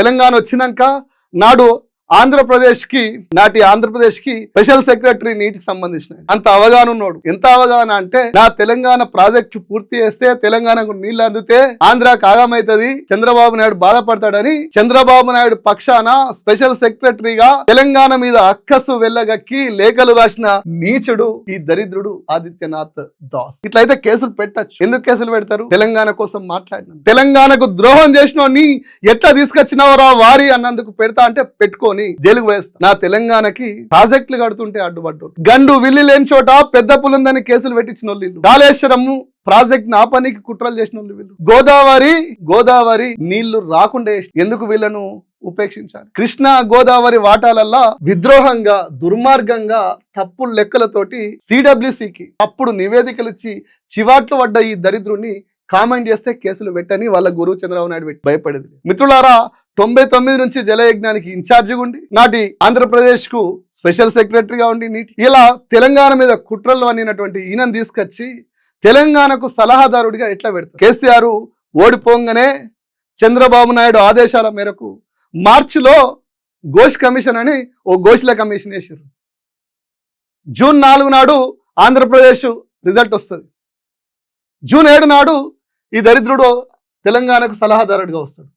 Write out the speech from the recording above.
తెలంగాణ వచ్చినాక నాటి ఆంధ్రప్రదేశ్ కి స్పెషల్ సెక్రటరీ నీటికి సంబంధించిన అంత అవగాహన ఉన్నాడు. ఎంత అవగాహన అంటే, నా తెలంగాణ ప్రాజెక్టు పూర్తి చేస్తే తెలంగాణకు నీళ్లు అందితే ఆంధ్రాకి ఆగమైతుంది, చంద్రబాబు నాయుడు బాధపడతాడని చంద్రబాబు నాయుడు పక్షాన స్పెషల్ సెక్రటరీగా తెలంగాణ మీద అక్కసు వెళ్ళగక్కి లేఖలు రాసిన నీచుడు ఈ దరిద్రుడు ఆదిత్యనాథ్ దాస్. ఇట్లయితే కేసులు పెట్టచ్చు. ఎందుకు కేసులు పెడతారు? తెలంగాణ కోసం మాట్లాడిన, తెలంగాణకు ద్రోహం చేసిన ఎట్లా తీసుకొచ్చినవరా వారి అన్నందుకు పెడతా అంటే పెట్టుకో జైలుకు వేస్తా. నా తెలంగాణకి ప్రాజెక్టులు కడుతుంటే అడ్డుపడ్డారు. గండు విల్లి లేని చోట పెద్ద పులుందని కేసులు పెట్టించిన వాళ్ళు. కాళేశ్వరము ప్రాజెక్ట్ ఆపనికి కుట్రలు చేసిన వాళ్ళు వీళ్ళు. గోదావరి నీళ్లు రాకుండా ఎందుకు వీళ్ళను ఉపేక్షించాలి? కృష్ణా గోదావరి వాటాలల్లా విద్రోహంగా, దుర్మార్గంగా, తప్పుడు లెక్కలతోటి సిడబ్ల్యూసికి అప్పుడు నివేదికలు ఇచ్చి చివాట్లు పడ్డ ఈ దరిద్రుని కామెంట్ చేస్తే కేసులు పెట్టని వాళ్ళ గురువు చంద్రబాబు నాయుడు భయపడేది. మిత్రులారా, 99 నుంచి జలయజ్ఞానికి ఇన్ఛార్జిగా ఉండి నాటి ఆంధ్రప్రదేశ్ కు స్పెషల్ సెక్రటరీగా ఉండి ఇలా తెలంగాణ మీద కుట్రలు అన్నినటువంటి ఈయనను తీసుకొచ్చి తెలంగాణకు సలహాదారుడిగా ఎట్లా పెడతారు? కేసీఆర్ ఓడిపోగానే చంద్రబాబు నాయుడు ఆదేశాల మేరకు మార్చిలో ఘోష్ కమిషన్ అని ఓ ఘోష్ల కమిషన్ వేసారు. జూన్ 4 నాడు ఆంధ్రప్రదేశ్ రిజల్ట్ వస్తుంది. జూన్ 7 నాడు ఈ దరిద్రుడు తెలంగాణకు సలహాదారుడిగా వస్తాడు.